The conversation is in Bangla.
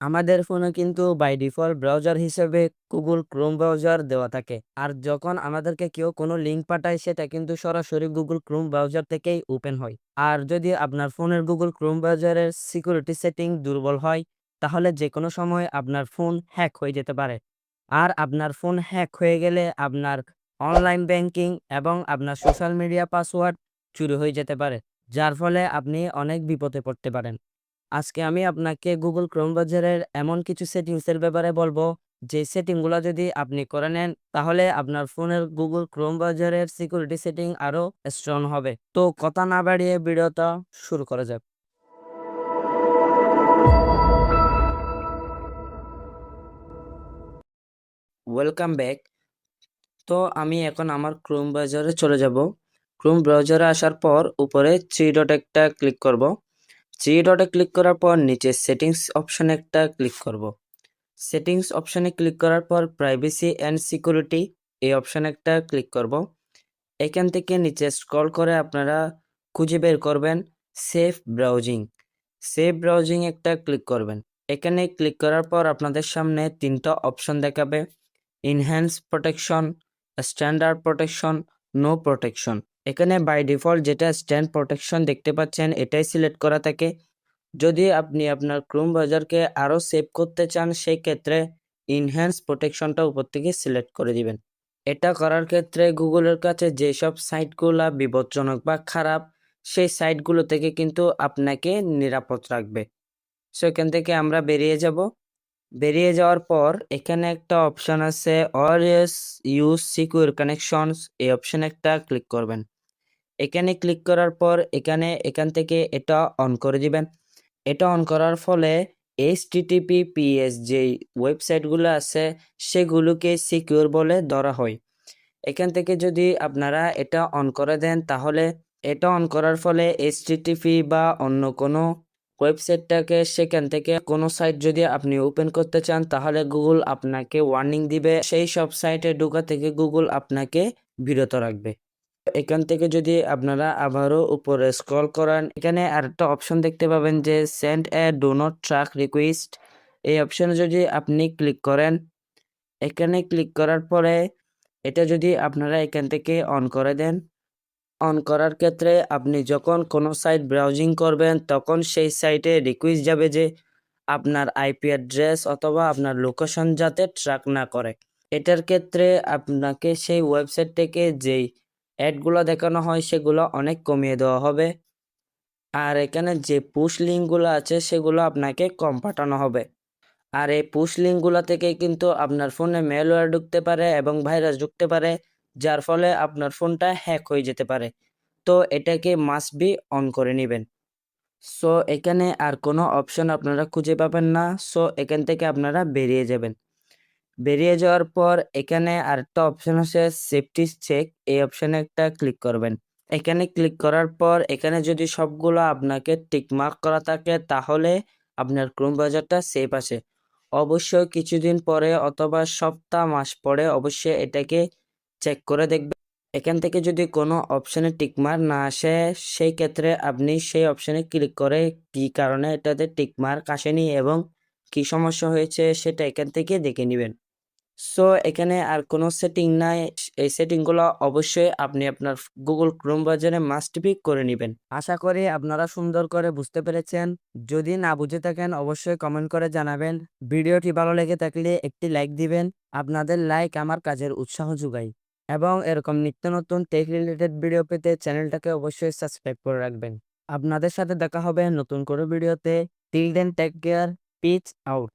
আমাদের ফোনে কিন্তু বাই ডিফল্ট ব্রাউজার হিসেবে গুগল ক্রোম ব্রাউজার দেওয়া থাকে। আর যখন আমাদেরকে কেউ কোনো লিঙ্ক পাঠায় সেটা কিন্তু সরাসরি গুগল ক্রোম ব্রাউজার থেকেই ওপেন হয়। আর যদি আপনার ফোনের গুগল ক্রোম ব্রাউজারের সিকিউরিটি সেটিং দুর্বল হয়, তাহলে যে কোনো সময় আপনার ফোন হ্যাক হয়ে যেতে পারে। আর আপনার ফোন হ্যাক হয়ে গেলে আপনার অনলাইন ব্যাংকিং এবং আপনার সোশ্যাল মিডিয়া পাসওয়ার্ড চুরি হয়ে যেতে পারে, যার ফলে আপনি অনেক বিপদে পড়তে পারেন। আজকে আমি আপনাকে গুগল ক্রোম ব্রাউজারের এমন কিছু সেটিংসের ব্যাপারে বলবো, যে সেটিংগুলো যদি আপনি করে নেন তাহলে আপনার ফোনের গুগল ক্রোম ব্রাউজারের সিকিউরিটি সেটিং আরো স্ট্রং হবে। তো কথা না বাড়িয়ে ভিডিওটা শুরু করা যাক। Welcome back. তো আমি এখন আমার ক্রোম ব্রাউজারে চলে যাব। ক্রোম ব্রাউজারে আসার পর উপরে থ্রি ডট একটা ক্লিক করব। থ্রি ডটে ক্লিক করার পর নিচে সেটিংস অপশনে একটা ক্লিক করব। সেটিংস অপশনে ক্লিক করার পর প্রাইভেসি অ্যান্ড সিকিউরিটি এই অপশনে একটা ক্লিক করব। এখান থেকে নিচে স্ক্রল করে আপনারা খুঁজে বের করবেন সেফ ব্রাউজিং। সেফ ব্রাউজিং একটা ক্লিক করবেন। এখানে ক্লিক করার পর আপনাদের সামনে তিনটা অপশন দেখাবে: enhance protection, standard protection, no protection. এখানে বাই ডিফল্ট যেটা স্ট্যান্ড প্রোটেকশন দেখতে পাচ্ছেন এটাই সিলেক্ট করা থাকে। যদি আপনি আপনার ক্রোম ব্রাউজারকে আরও সেভ করতে চান সেই ক্ষেত্রে ইনহ্যান্স প্রোটেকশনটা উপর থেকে সিলেক্ট করে দিবেন। এটা করার ক্ষেত্রে গুগলের কাছে যেসব সাইটগুলো বিপজ্জনক বা খারাপ সেই সাইটগুলো থেকে কিন্তু আপনাকে নিরাপদ রাখবে। সো এখান থেকে আমরা বেরিয়ে যাব। বেরিয়ে যাওয়ার পর এখানে একটা অপশন আছে অলওয়েজ ইউজ সিকিউর কানেকশনস, এই অপশনে একটা ক্লিক করবেন। এখানে ক্লিক করার পর এখান থেকে এটা অন করে দিবেন। এটা অন করার ফলে HTTPS যেই ওয়েবসাইটগুলো আছে সেগুলোকে সিকিউর বলে ধরা হয়। এখান থেকে যদি আপনারা এটা অন করে দেন তাহলে এটা অন করার ফলে HTTP বা অন্য কোনো ওয়েবসাইটটাকে সেখান থেকে কোনো সাইট যদি আপনি ওপেন করতে চান তাহলে গুগল আপনাকে ওয়ার্নিং দিবে, সেই সব সাইটে ঢোকা থেকে গুগল আপনাকে বিরত রাখবে। এখান থেকে যদি আপনারা আবারও উপরে স্ক্রল করেন এখানে আরেকটা অপশন দেখতে পাবেন যে send a do not track request. এই অপশনে যদি আপনি ক্লিক করেন, এখানে ক্লিক করার পরে এটা যদি আপনারা এখান থেকে অন করে দেন, অন করার ক্ষেত্রে আপনি যখন কোনো সাইট ব্রাউজিং করবেন তখন সেই সাইটে রিকোয়েস্ট যাবে যে আপনার আইপি অ্যাড্রেস অথবা আপনার লোকেশন যাতে ট্র্যাক না করে। এটার ক্ষেত্রে আপনাকে সেই ওয়েবসাইট থেকে যেই অ্যাডগুলো দেখানো হয় সেগুলো অনেক কমিয়ে দেওয়া হবে। আর এখানে যে পুশ লিঙ্কগুলো আছে সেগুলো আপনাকে কম পাঠানো হবে। আর এই পুশ লিঙ্কগুলো থেকে কিন্তু আপনার ফোনে ম্যালওয়্যার ঢুকতে পারে এবং ভাইরাস ঢুকতে পারে, যার ফলে আপনার ফোনটা হ্যাক হয়ে যেতে পারে। তো এটাকে মাস্ট বি অন করে নেবেন। সো এখানে আর কোনো অপশন আপনারা খুঁজে পাবেন না। সো এখান থেকে আপনারা বেরিয়ে যাবেন। বেরিয়ে যাওয়ার পর এখানে আরেকটা অপশন আছে সেফটি চেক, এই অপশনে একটা ক্লিক করবেন। এখানে ক্লিক করার পর এখানে যদি সবগুলো আপনাকে টিকমার্ক করা থাকে তাহলে আপনার ক্রোম ব্রাউজারটা সেফ আছে। অবশ্যই কিছুদিন পরে অথবা সপ্তাহ মাস পরে অবশ্যই এটাকে চেক করে দেখবেন। এখান থেকে যদি কোনো অপশনে টিকমার্ক না আসে সেই ক্ষেত্রে আপনি সেই অপশনে ক্লিক করে কি কারণে এটাতে টিকমার্ক আসেনি এবং কি সমস্যা হয়েছে সেটা এখান থেকে দেখে নেবেন। সো এখানে আর কোনো সেটিং নাই। এই সেটিংগুলো অবশ্যই আপনি আপনার গুগল ক্রোম ব্রাউজারে মাস্ট বি করে নেবেন। আশা করি আপনারা সুন্দর করে বুঝতে পেরেছেন। যদি না বুঝে থাকেন অবশ্যই কমেন্ট করে জানাবেন। ভিডিওটি ভালো লেগে থাকলে একটি লাইক দিবেন। আপনাদের লাইক আমার কাজের উৎসাহ যোগায়। এবং এরকম নিত্য নতুন টেক রিলেটেড ভিডিও পেতে চ্যানেলটাকে অবশ্যই সাবস্ক্রাইব করে রাখবেন। আপনাদের সাথে দেখা হবে নতুন কোনো ভিডিওতে। Till then take care, peace out.